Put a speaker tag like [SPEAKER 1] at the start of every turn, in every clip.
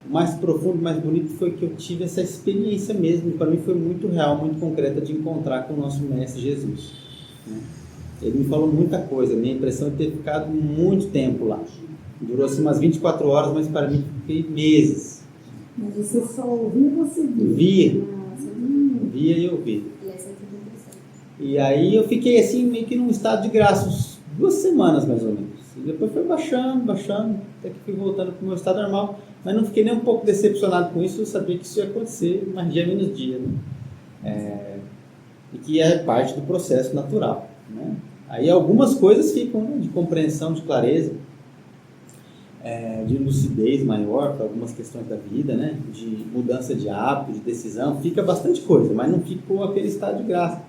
[SPEAKER 1] o mais profundo, mais bonito foi que eu tive essa experiência mesmo, para mim foi muito real, muito concreta de encontrar com o nosso Mestre Jesus, né? Ele me falou muita coisa, minha impressão é ter ficado muito tempo lá. Durou assim umas 24 horas, mas para mim fiquei meses.
[SPEAKER 2] Mas você só ouvia ou você via?
[SPEAKER 1] Via. Via e ouvia. E aí eu fiquei assim meio que num estado de graça, uns 2 semanas mais ou menos. E depois foi baixando, até que fui voltando para o meu estado normal. Mas não fiquei nem um pouco decepcionado com isso, eu sabia que isso ia acontecer mais dia menos dia, né? E que é parte do processo natural, né? Aí algumas coisas ficam, né, de compreensão, de clareza, de lucidez maior para algumas questões da vida, né? De mudança de hábito, de decisão, fica bastante coisa, mas não ficou aquele estado de graça.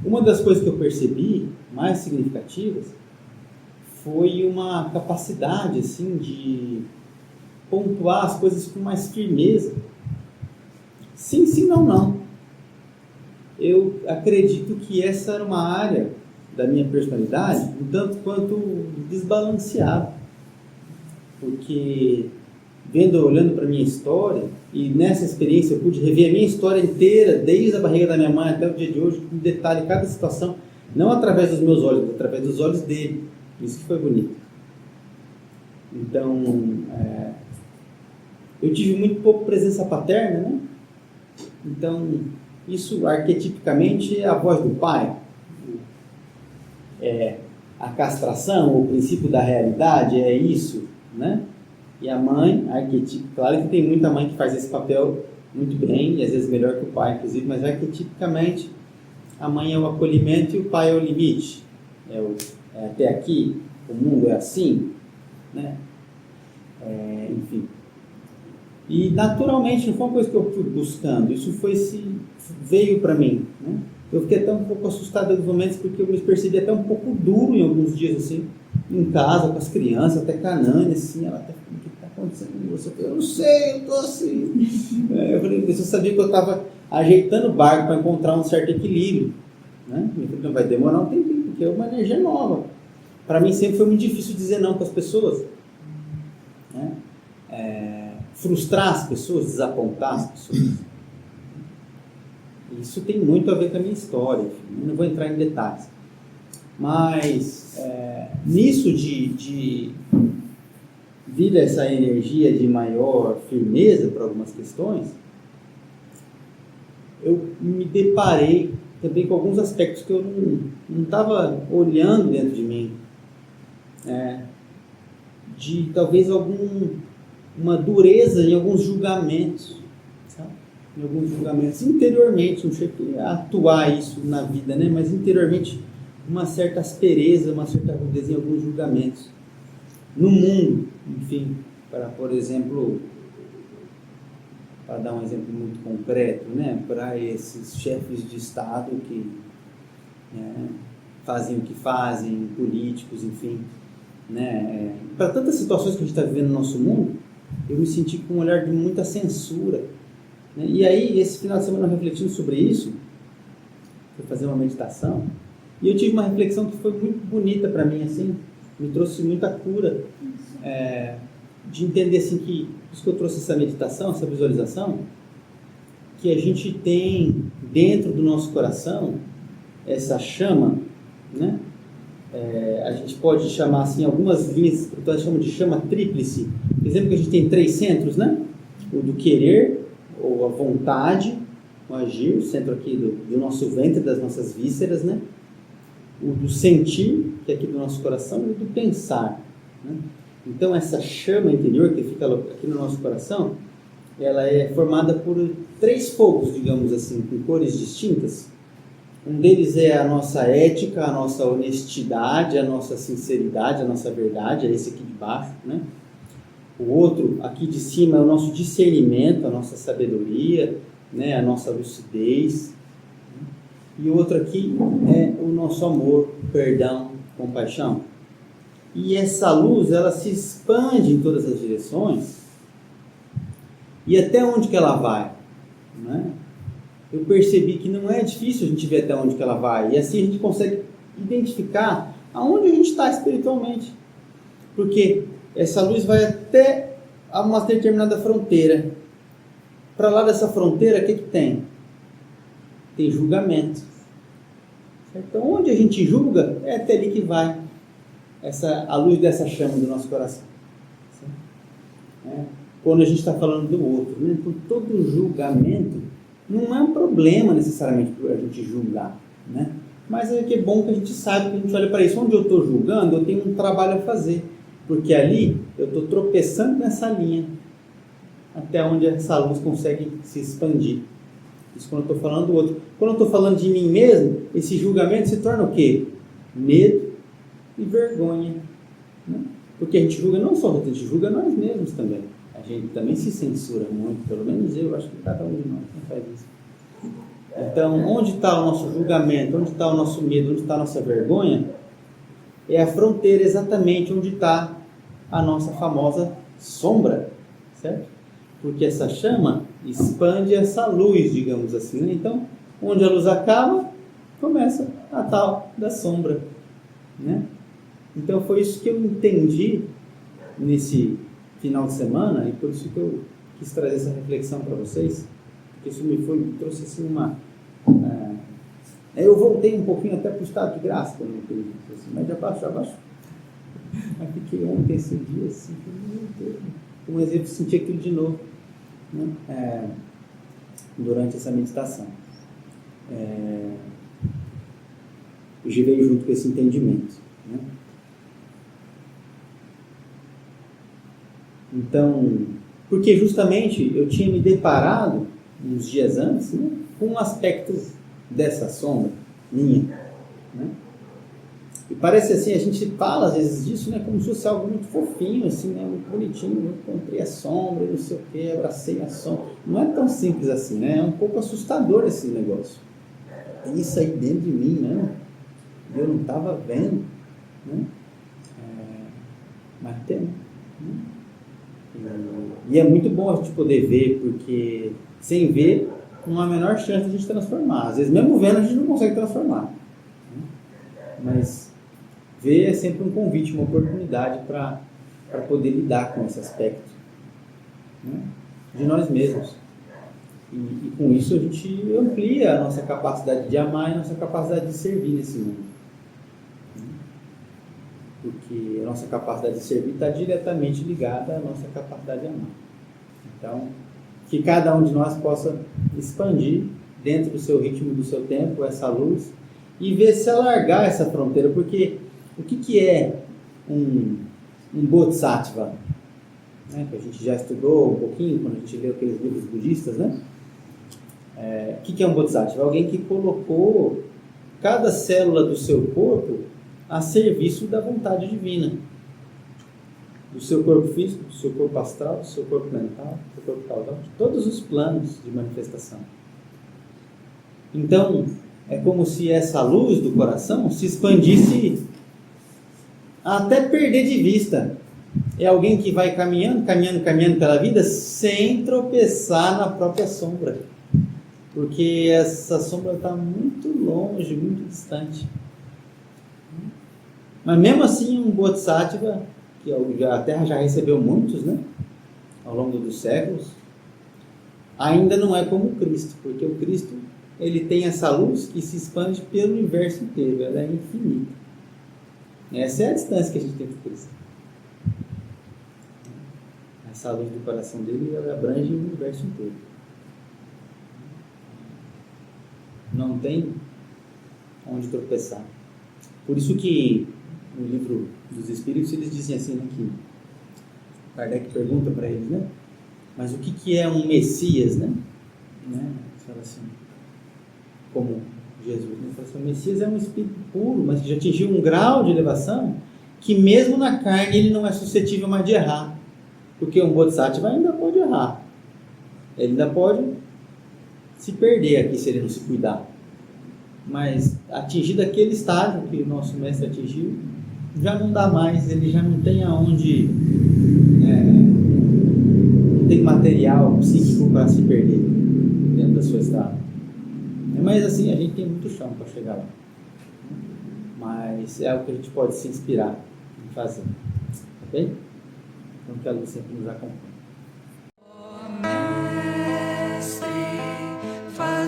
[SPEAKER 1] Uma das coisas que eu percebi mais significativas foi uma capacidade assim de pontuar as coisas com mais firmeza. Sim, sim, não, não. Eu acredito que essa era uma área da minha personalidade um tanto quanto desbalanceada, porque olhando para a minha história, e nessa experiência eu pude rever a minha história inteira, desde a barriga da minha mãe até o dia de hoje, com detalhe, cada situação, não através dos meus olhos, mas através dos olhos dele. Isso que foi bonito. Então, eu tive muito pouco presença paterna, né? Então, isso arquetipicamente é a voz do pai. A castração, o princípio da realidade, é isso, né? E a mãe, arquetipo, claro que tem muita mãe que faz esse papel muito bem, e às vezes melhor que o pai, inclusive, mas arquetipicamente a mãe é o acolhimento e o pai é o limite. Até aqui, o mundo é assim, né? Enfim. E naturalmente, não foi uma coisa que eu fui buscando, isso veio para mim, né? Eu fiquei até um pouco assustado em alguns momentos, porque eu me percebi até um pouco duro em alguns dias, assim, em casa, com as crianças, até canane, assim, ela até falou, o que está acontecendo com você? Eu não sei, eu estou assim. Eu falei, eu sabia que eu estava ajeitando o barco para encontrar um certo equilíbrio, né? Eu falei, não, vai demorar um tempinho, porque é uma energia nova. Para mim sempre foi muito difícil dizer não para as pessoas, né? Frustrar as pessoas, desapontar as pessoas. Isso tem muito a ver com a minha história, enfim, não vou entrar em detalhes. Mas nisso de vir essa energia de maior firmeza para algumas questões, eu me deparei também com alguns aspectos que eu não estava olhando dentro de mim, de talvez uma dureza em alguns julgamentos, sabe? Em alguns julgamentos interiormente, não cheguei a atuar isso na vida, né? Mas interiormente uma certa aspereza, uma certa rudeza em alguns julgamentos no mundo, enfim, por exemplo, para dar um exemplo muito concreto, né? Para esses chefes de Estado que fazem o que fazem, políticos, enfim, né? Para tantas situações que a gente está vivendo no nosso mundo, eu me senti com um olhar de muita censura, né? E aí, esse final de semana, refletindo sobre isso, fui fazer uma meditação, e eu tive uma reflexão que foi muito bonita para mim, assim, me trouxe muita cura, de entender, assim, que, por isso que eu trouxe essa meditação, essa visualização, que a gente tem dentro do nosso coração essa chama, né? A gente pode chamar, assim, algumas linhas espirituais chamam de chama tríplice. Por exemplo, que a gente tem 3 centros, né? O do querer, ou a vontade, o agir, o centro aqui do nosso ventre, das nossas vísceras, né? O do sentir, que é aqui do nosso coração, e o do pensar, né? Então, essa chama interior que fica aqui no nosso coração, ela é formada por 3 fogos, digamos assim, com cores distintas. Um deles é a nossa ética, a nossa honestidade, a nossa sinceridade, a nossa verdade, é esse aqui de baixo, né? O outro, aqui de cima, é o nosso discernimento, a nossa sabedoria, né? A nossa lucidez. E o outro aqui é o nosso amor, perdão, compaixão. E essa luz, ela se expande em todas as direções. E até onde que ela vai, né? Eu percebi que não é difícil a gente ver até onde que ela vai. E assim a gente consegue identificar aonde a gente está espiritualmente. Porque essa luz vai até há uma determinada fronteira. Para lá dessa fronteira, o que tem? Tem julgamento. Certo? Então, onde a gente julga, é até ali que vai a luz dessa chama do nosso coração. Quando a gente está falando do outro, né? Então, todo julgamento não é um problema necessariamente para a gente julgar, né? Mas é que é bom que a gente saiba, que a gente olha para isso. Onde eu estou julgando, eu tenho um trabalho a fazer, porque ali eu estou tropeçando nessa linha até onde essa luz consegue se expandir. Isso quando eu estou falando do outro. Quando eu estou falando de mim mesmo, esse julgamento se torna o quê? Medo e vergonha, né? Porque a gente julga não só, a gente julga nós mesmos também. A gente também se censura muito, pelo menos eu acho que cada um de nós faz isso. Então, onde está o nosso julgamento, onde está o nosso medo, onde está a nossa vergonha, é a fronteira exatamente onde está a nossa famosa sombra, certo? Porque essa chama expande essa luz, digamos assim, né? Então, onde a luz acaba, começa a tal da sombra, né? Então, foi isso que eu entendi nesse final de semana, e por isso que eu quis trazer essa reflexão para vocês, porque isso me trouxe assim uma... eu voltei um pouquinho até para o estado de graça, quando eu entendi isso, assim, mas já baixo. Mas fiquei ontem, esse dia, assim, um exemplo, senti aquilo de novo, né? Durante essa meditação. Eu girei junto com esse entendimento, né? Então, porque justamente eu tinha me deparado uns dias antes, né, com um aspecto dessa sombra minha, né? E parece assim, a gente fala às vezes disso, né, como se fosse algo muito fofinho, assim, né, muito bonitinho. Eu encontrei a sombra, não sei o que, abracei a sombra. Não é tão simples assim, né? É um pouco assustador esse negócio. Tem isso aí dentro de mim, né? Eu não estava vendo, né? Mas tem, né? E é muito bom a gente poder ver, porque sem ver não há a menor chance de a gente transformar. Às vezes mesmo vendo a gente não consegue transformar, né? Mas ver é sempre um convite, uma oportunidade para poder lidar com esse aspecto, né, de nós mesmos. E com isso a gente amplia a nossa capacidade de amar e a nossa capacidade de servir nesse mundo. Porque a nossa capacidade de servir está diretamente ligada à nossa capacidade de amar. Então, que cada um de nós possa expandir dentro do seu ritmo, do seu tempo, essa luz, e ver se alargar essa fronteira. Porque o que é um Bodhisattva? Né? Que a gente já estudou um pouquinho quando a gente leu aqueles livros budistas, né? O que é um Bodhisattva? Alguém que colocou cada célula do seu corpo a serviço da vontade divina, do seu corpo físico, do seu corpo astral, do seu corpo mental, do seu corpo causal, de todos os planos de manifestação. Então, é como se essa luz do coração se expandisse até perder de vista. É alguém que vai caminhando pela vida sem tropeçar na própria sombra, porque essa sombra está muito longe, muito distante. Mas mesmo assim, um Bodhisattva, que a Terra já recebeu muitos, né, ao longo dos séculos, ainda não é como o Cristo, porque o Cristo, ele tem essa luz que se expande pelo universo inteiro, ela é infinita. Essa é a distância que a gente tem do Cristo. Essa luz do coração dele, ela abrange o universo inteiro. Não tem onde tropeçar. Por isso que no livro dos Espíritos eles dizem assim, né, que Kardec pergunta para eles, né? Mas o que é um Messias, né? Fala assim, como Jesus, né? Fala assim, o Messias é um espírito puro, mas que já atingiu um grau de elevação que mesmo na carne ele não é suscetível mais de errar. Porque um Bodhisattva ainda pode errar. Ele ainda pode se perder aqui se ele não se cuidar. Mas atingido aquele estágio que o nosso mestre atingiu, já não dá mais, ele já não tem aonde, não tem material psíquico para se perder dentro da sua estrada. Mas assim, a gente tem muito chão para chegar lá. Mas é algo que a gente pode se inspirar em fazer. Ok? Então que a luz sempre nos acompanhe.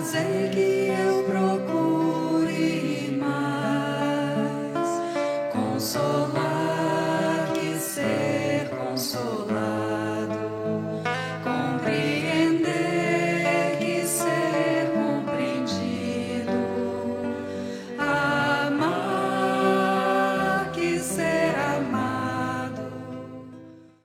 [SPEAKER 3] fazer que eu procure mais consolar.